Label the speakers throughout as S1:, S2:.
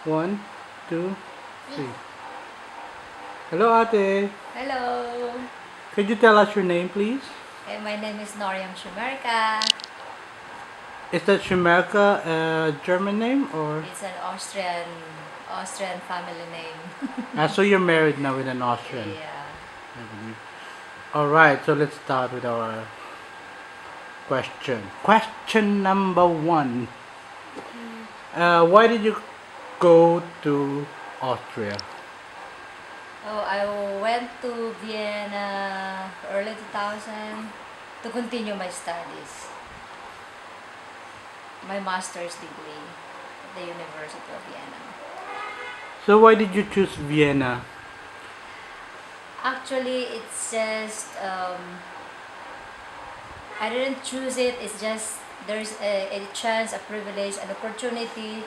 S1: One, two, three. Hello, Ate.
S2: Hello.
S1: Could you tell us your name, please?
S2: My name is Noriam Schemerka.
S1: Is that Schemerka a German name or?
S2: It's an Austrian family name.
S1: So you're married now with an Austrian,
S2: Yeah.
S1: I believe. All right, so let's start with our question. Question number one. Why did you go to Austria?
S2: Oh, I went to Vienna early 2000 to continue my studies, my master's degree at the University of Vienna.
S1: So why did you choose Vienna?
S2: Actually, it's just I didn't choose it. It's just there's a chance, a privilege, an opportunity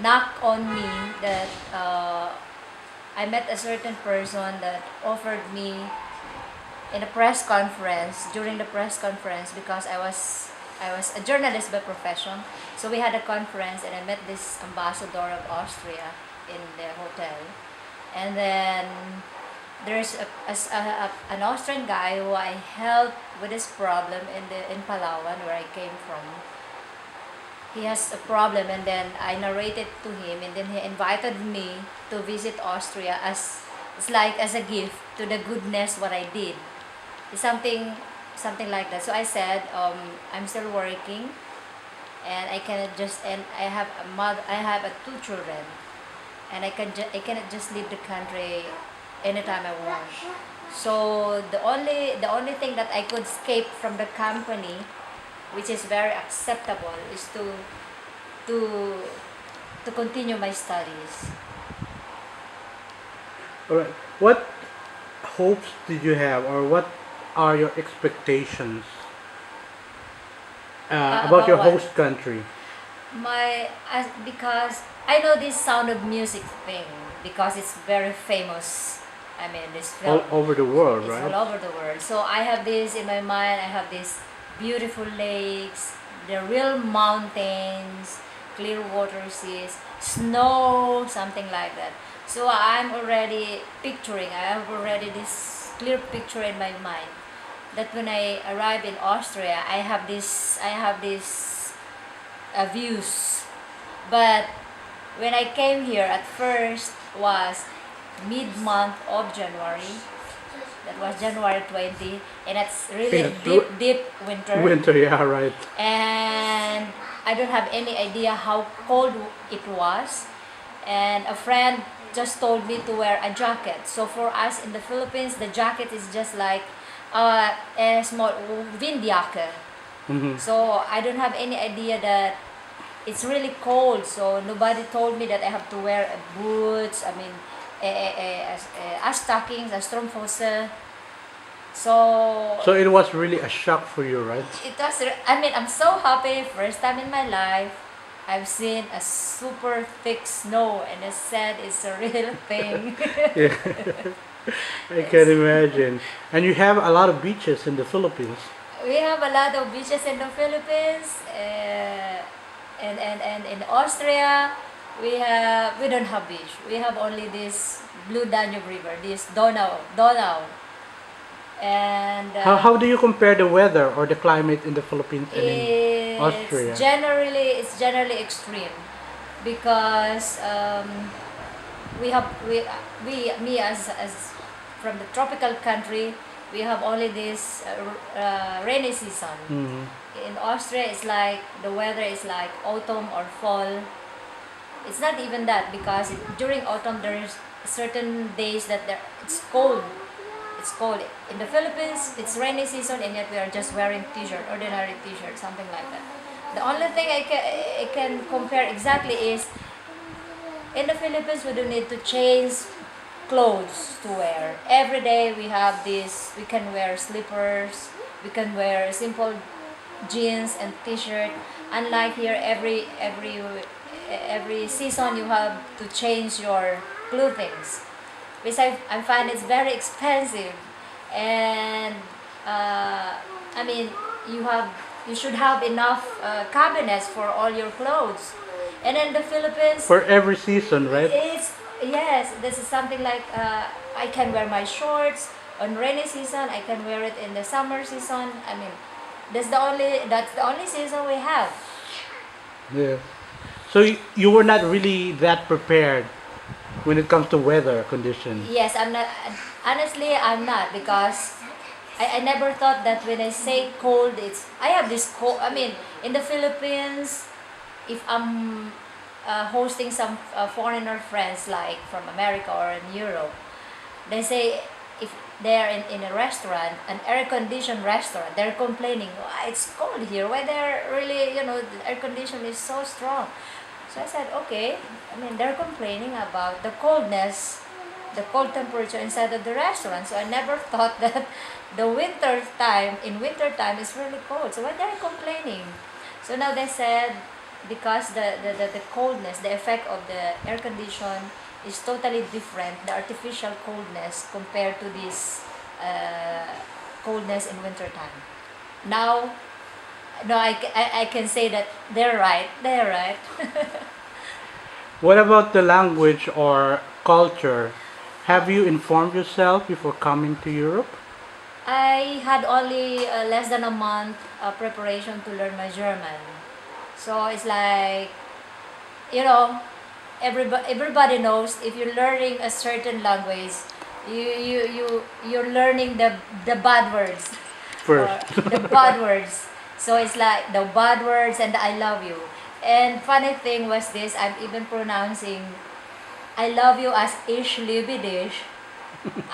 S2: knock on me that I met a certain person that offered me in a press conference during the press conference because I was a journalist by profession. So we had a conference and I met this ambassador of Austria in the hotel, and then there's an Austrian guy who I helped with this problem in Palawan where I came from. He has a problem, and then I narrated to him, and then he invited me to visit Austria as it's like as a gift to the goodness what I did. It's something like that. So I said, I'm still working, and I cannot just and I have a mother. I have two children, and I cannot just leave the country anytime I want. So the only thing that I could escape from the company, which is very acceptable, is to to continue my studies.
S1: All right. What hopes did you have, or what are your expectations about
S2: About
S1: your
S2: what?
S1: host country?
S2: Because I know this Sound of Music thing because it's very famous. I mean, this
S1: All
S2: film,
S1: over the world,
S2: it's
S1: right?
S2: all over the world. So I have this in my mind. I have these beautiful lakes, the real mountains, clear water seas, snow, something like that. So I'm already picturing. I have already this clear picture in my mind that when I arrive in Austria, I have this views. But when I came here at first was mid-month of January. That was January 20, and it's really
S1: Yeah,
S2: a deep, deep winter.
S1: winter, yeah, right.
S2: And I don't have any idea how cold it was. And a friend just told me to wear a jacket. So for us in the Philippines, the jacket is just like a small windjacke.
S1: Hmm.
S2: So I don't have any idea that it's really cold. So nobody told me that I have to wear boots. I mean, a stockings, a strumpfhose. So
S1: So it was really a shock for you, right?
S2: it was. I mean, I'm so happy. First time in my life, I've seen a super thick snow, and I said it's a real thing.
S1: Yeah, I can
S2: It's,
S1: imagine. And you have a lot of beaches in the Philippines.
S2: we have a lot of beaches in the Philippines, and in Austria, we don't have beach. We have only this Blue Danube River, this Donau, and
S1: How do you compare the weather or the climate in the Philippines and in
S2: it's
S1: Austria?
S2: generally extreme because we have we me as from the tropical country, we have only this rainy season.
S1: Hmm.
S2: In Austria, it's like the weather is like autumn or fall. It's not even that because during autumn there's certain days that it's cold. It's cold. In the Philippines, it's rainy season, and yet we are just wearing t-shirt, ordinary t-shirt, something like that. The only thing I can compare exactly is in the Philippines we don't need to change clothes to wear. Every day we have this. We can wear slippers. We can wear simple jeans and t-shirt. Unlike here, every season you have to change your clothing, which I find it's very expensive, and I mean you have you should have enough cabinets for all your clothes, And in the Philippines,
S1: For every season, right?
S2: it's yes. This is something like I can wear my shorts on rainy season. I can wear it in the summer season. I mean, that's the only season we have.
S1: Yeah. So you were not really that prepared when it comes to weather conditions.
S2: Yes, I'm not. Honestly, I'm not because I never thought that when I say cold, it's I have this cold. I mean, in the Philippines, if I'm hosting some foreigner friends like from America or in Europe, they say if they're in a restaurant, an air-conditioned restaurant, they're complaining, "Why it's cold here? Why they're really, the air condition is so strong." So I said, okay. I mean, they're complaining about the coldness, the cold temperature inside of the restaurant. So I never thought that in winter time, it's really cold. So why they're complaining? So now they said because the coldness, the effect of the air condition is totally different, the artificial coldness compared to this uh, coldness in winter time. Now, no, I can say that they're right. They're right.
S1: What about the language or culture? Have you informed yourself before coming to Europe?
S2: I had only less than a month preparation to learn my German. So it's like, you know, everybody knows if you're learning a certain language, you're learning the bad words
S1: First.
S2: or the bad words. So it's like the bad words and the I love you. And funny thing was this, I'm even pronouncing I love you as ish libidish,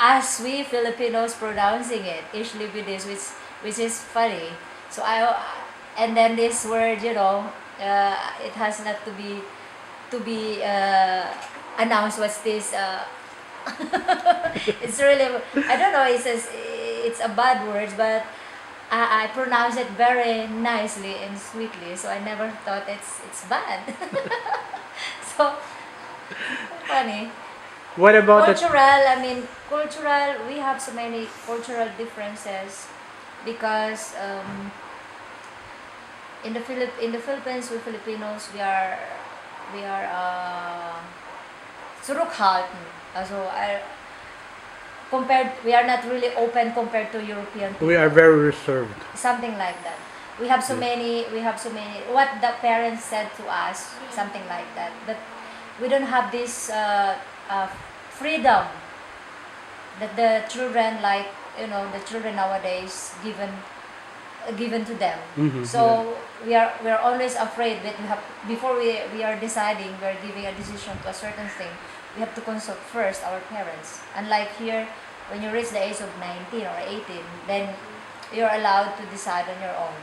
S2: as we Filipinos pronouncing it, ish libidish, which is funny. So and then this word, it has not to be announced. What's this? It's really I don't know. It's a bad word, but I pronounce it very nicely and sweetly. So I never thought it's bad. So funny.
S1: What about the
S2: Cultural. I mean, cultural. We have so many cultural differences because in the Philippines, we Filipinos we are zurückhaltend. Also, we are not really open compared to European
S1: we are
S2: people.
S1: very reserved.
S2: Something like that. We have so many what the parents said to us, something like that. But we don't have this freedom that the children like, the children nowadays given to them.
S1: Yeah.
S2: So we are always afraid that we have before we are deciding, we're giving a decision to a certain thing, we have to consult first our parents. Unlike here, when you reach the age of 19 or 18, then you're allowed to decide on your own.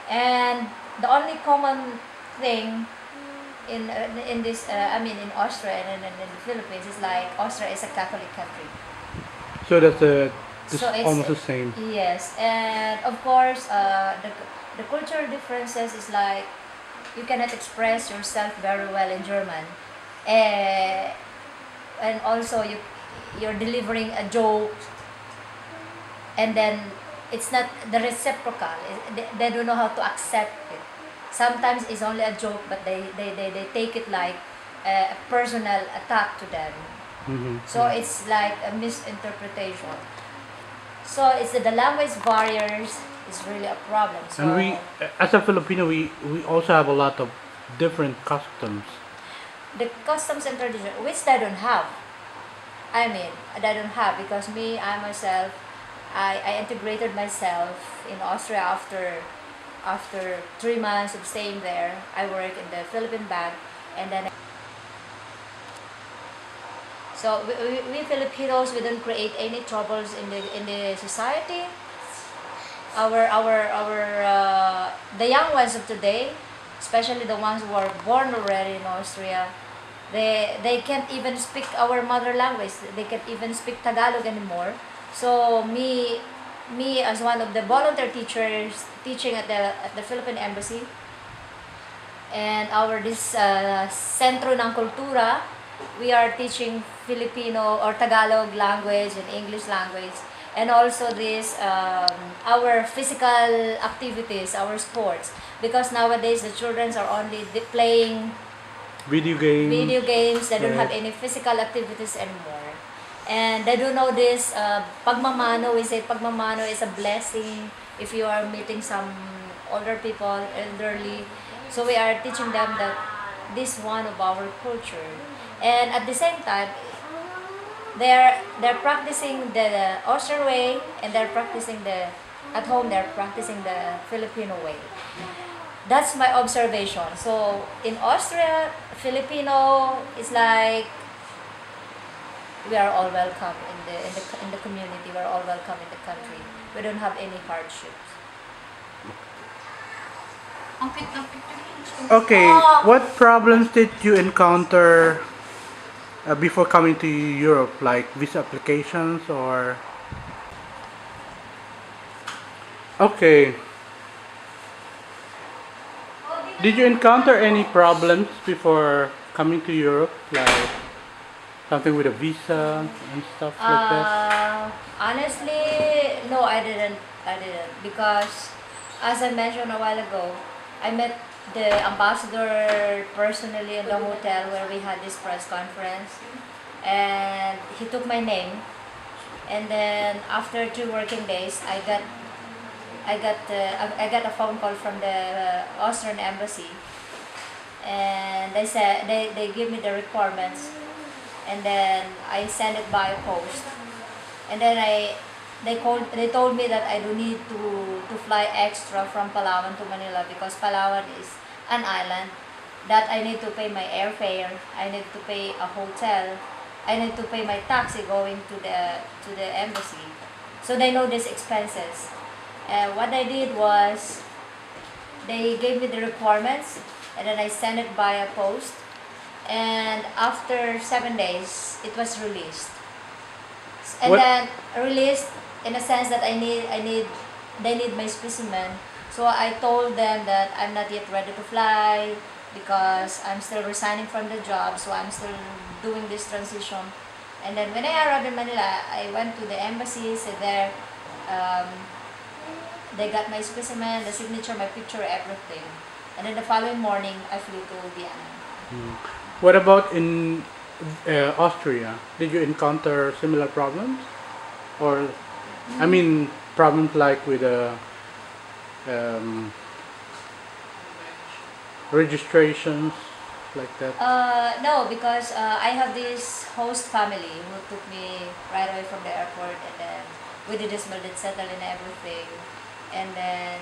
S2: And the only common thing in this I mean in Austria and in the Philippines is like Austria is a Catholic country.
S1: So this
S2: So it's
S1: almost the same.
S2: yes, and of course, the cultural differences is like you cannot express yourself very well in German, eh, and also you're delivering a joke, and then it's not the reciprocal. They don't know how to accept it. Sometimes it's only a joke, but they take it like a personal attack to them. So it's like a misinterpretation. So it's the language barriers is really a problem.
S1: And
S2: So
S1: as a Filipino, we also have a lot of different customs.
S2: the customs and tradition, which I don't have. I mean, I don't have because I myself, I integrated myself in Austria after 3 months of staying there. I work in the Philippine bank, and then so we Filipinos, we don't create any troubles in the society. The young ones of today, especially the ones who are born already in Austria, they can't even speak our mother language. They can't even speak Tagalog anymore. So me as one of the volunteer teachers teaching at the Philippine Embassy, and our this Centro ng Kultura, we are teaching Filipino or Tagalog language and English language, and also this our physical activities, our sports, because nowadays the children are only playing
S1: Video games.
S2: Video games. They don't
S1: Right.
S2: have any physical activities anymore. And they don't know this, pagmamano, we say pagmamano is a blessing if you are meeting some older people, elderly. So we are teaching them that this one of our culture. And at the same time, they're practicing the Austrian way, and they're practicing the at home they're practicing the Filipino way. That's my observation. So in Austria, Filipino is like we are all welcome in the community. We're all welcome in the country. We don't have any hardships.
S1: Okay, what problems did you encounter before coming to Europe, like visa applications or? Okay, did you encounter any problems before coming to Europe, like something with a visa and stuff like that?
S2: Honestly, no, I didn't. I didn't because, as I mentioned a while ago, I met the ambassador personally in the hotel where we had this press conference, and he took my name. And then after 2 working days, I got a phone call from the Austrian embassy, and they said they give me the requirements, and then I send it by post, and then they told me that I don't need to fly extra from Palawan to Manila because Palawan is an island, that I need to pay my airfare, I need to pay a hotel, I need to pay my taxi going to the embassy. So they know these expenses. What I did was they gave me the requirements, and then I sent it by a post, and after 7 days it was released. And
S1: What?
S2: then released in a sense that they need my specimen. So I told them that I'm not yet ready to fly because I'm still resigning from the job, so I'm still doing this transition. And then when I arrived in Manila, I went to the embassies, and there um, they got my specimen, the signature, my picture, everything. And then the following morning, I flew to Vienna.
S1: What about in Austria? Did you encounter similar problems, or I mean problems like with um, registrations like that?
S2: No, because I have this host family who took me right away from the airport, and then we did this did settle and everything. And then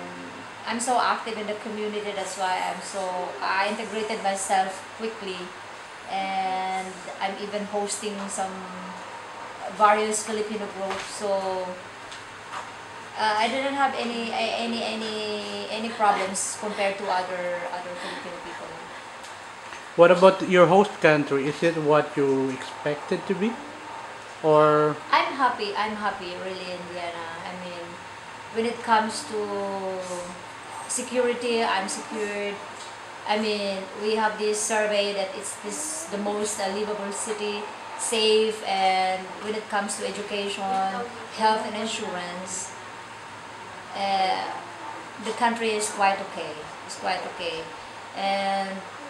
S2: I'm so active in the community, that's why I integrated myself quickly, and I'm even hosting some various Filipino groups. So I didn't have any problems compared to other Filipino people.
S1: What about your host country? Is it what you expected to be, or
S2: I'm happy. I'm happy really in Vienna. I mean, when it comes to security, I'm secured. I mean, we have this survey that it's this the most livable city, safe, and when it comes to education, health, and insurance, uh, the country is quite okay. It's quite okay, and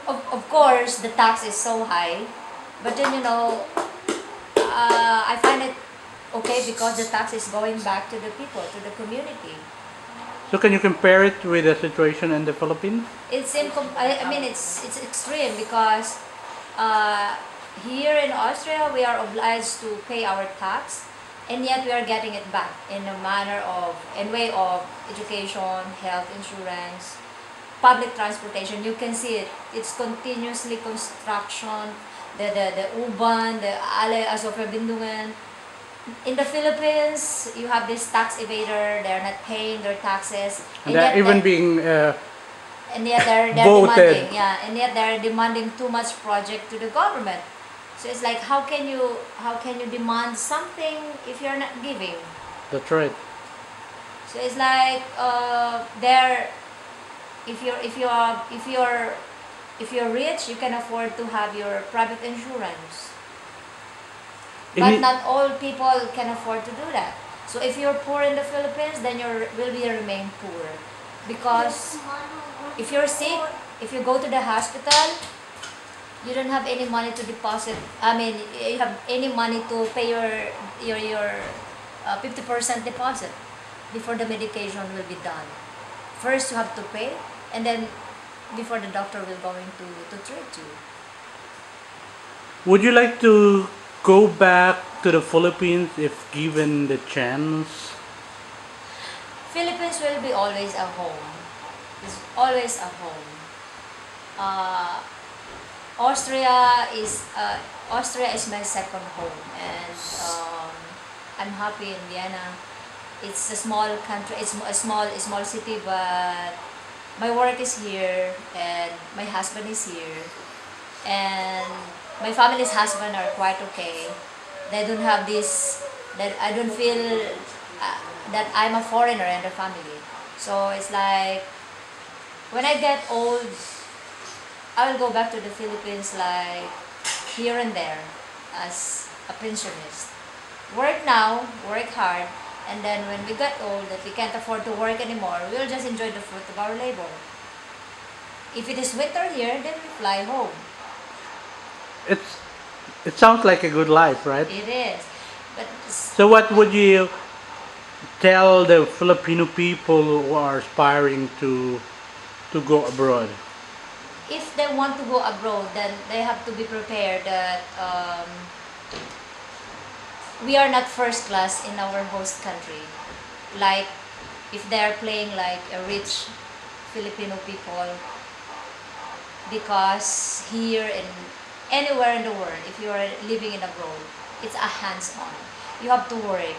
S2: of course the tax is so high, but then I find it okay because the tax is going back to the people, to the community.
S1: so? Can you compare it with the situation in the Philippines?
S2: I mean it's extreme because uh, here in Austria we are obliged to pay our tax, and yet we are getting it back in a manner of in way of education, health insurance, public transportation. You can see it. It's continuously construction, the U-Bahn, the Ale Azov-Verbindungen. In the Philippines, you have this tax evader. They're not paying their taxes,
S1: And that even being
S2: and yet they're
S1: voted.
S2: demanding, yeah, and yet they're demanding too much project to the government. So it's like how can you demand something if you're not giving?
S1: That's right.
S2: So it's like they're if you're rich, you can afford to have your private insurance. But not all people can afford to do that. So if you're poor in the Philippines, then you will be remain poor, because if you're sick, if you go to the hospital, You don't have any money to deposit. I mean, you have any money to pay your 50% deposit before the medication will be done. First, you have to pay, and then before the doctor will going to treat you.
S1: Would you like to go back to the Philippines if given the chance?
S2: Philippines will be always a home. It's always a home. Uh, Austria is Austria is my second home, and I'm happy in Vienna. It's a small country. It's a small city, but my work is here, and my husband is here, and my family's husband are quite okay. They don't have this. That I don't feel that I'm a foreigner in the family. So it's like when I get old, I will go back to the Philippines like here and there as a pensionist. Work now, work hard, and then when we get old, if we can't afford to work anymore, we'll just enjoy the fruit of our labor. If it is winter here, then we fly home.
S1: It's it sounds like a good life, right?
S2: It is. But
S1: So what would you tell the Filipino people who are aspiring to go abroad?
S2: if they want to go abroad, then they have to be prepared that we are not first class in our host country. Like if they are playing like a rich Filipino people, because here and anywhere in the world, if you are living in abroad, it's a hands-on. You have to work,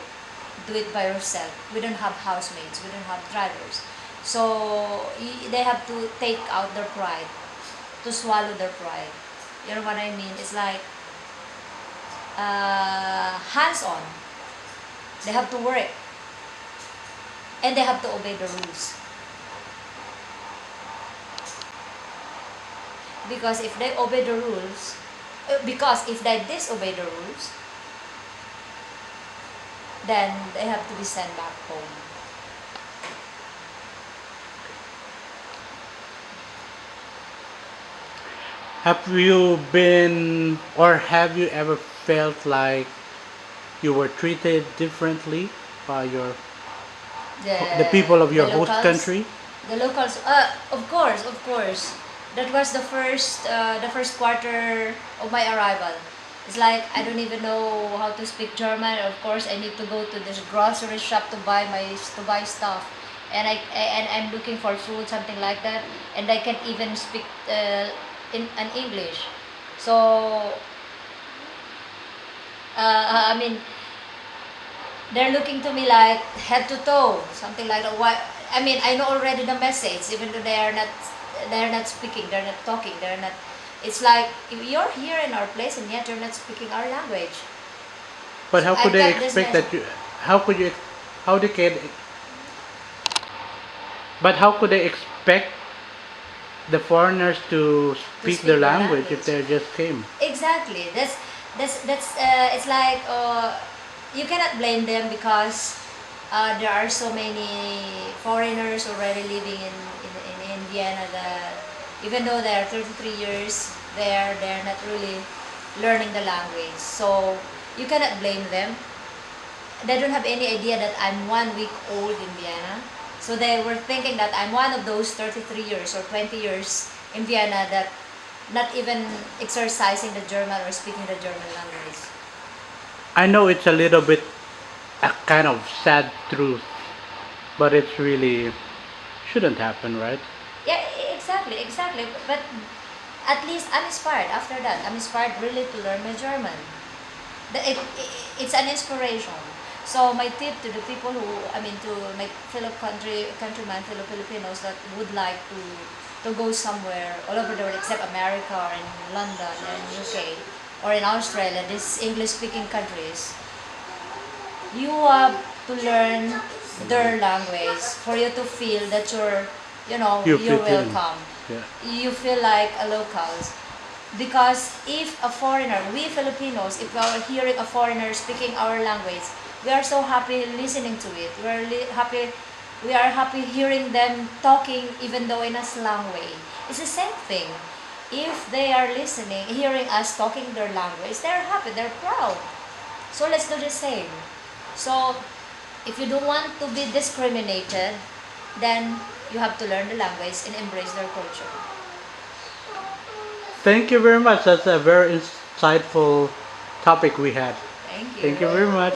S2: do it by yourself. We don't have housemates, we don't have drivers. So they have to take out their pride, to swallow their pride. You know what I mean? It's like hands-on. They have to work, and they have to obey the rules. Because if they obey the rules, because if they disobey the rules, then they have to be sent back home.
S1: Have you been or have you ever felt like you were treated differently by the people of
S2: The
S1: your host
S2: locals,
S1: country?
S2: the locals. Of course, of course. That was the first quarter of my arrival. It's like I don't even know how to speak German. Of course, I need to go to this grocery shop to buy stuff, and I'm looking for food, something like that, and I can't even speak in an English. So I mean, they're looking to me like head to toe, something like that. Why? I mean, I know already the message, even though they're not speaking, they're not talking, they're not. It's like if you're here in our place and yet you're not speaking our language.
S1: But
S2: So
S1: how
S2: I
S1: could they
S2: got this
S1: expect
S2: message.
S1: that you? How could you? How they can? But how could they expect the foreigners to
S2: To
S1: speak their
S2: speak their
S1: language if
S2: language.
S1: they just came?
S2: Exactly. That's it's like you cannot blame them because there are so many foreigners already living in Vienna that even though they are 33 years there, they're not really learning the language. So you cannot blame them. They don't have any idea that I'm 1 week old in Vienna. So they were thinking that I'm one of those 33 years or 20 years in Vienna that not even exercising the German or speaking the German language.
S1: I know it's a little bit a kind of sad truth, but it's really shouldn't happen, right?
S2: Yeah, exactly, exactly. But at least I'm inspired after that. I'm inspired really to learn my German. It's an inspiration. So my tip to the people who, I mean, to my fellow countrymen, fellow Filipinos that would like to go somewhere all over the world except America or in London or in UK or in Australia, these English-speaking countries, you have to learn their language for you to feel that
S1: You
S2: you're
S1: fit in.
S2: welcome.
S1: Yeah.
S2: You feel like a locals. Because if a foreigner, we Filipinos, if we are hearing a foreigner speaking our language, we are so happy listening to it. We are happy hearing them talking even though in a slang way. It's the same thing. if they are listening, hearing us talking their language, they're happy, they're proud. So let's do the same. So if you don't want to be discriminated, then you have to learn the language and embrace their culture.
S1: Thank you very much. That's a very insightful topic we had.
S2: Thank
S1: Thank you
S2: you.
S1: very much.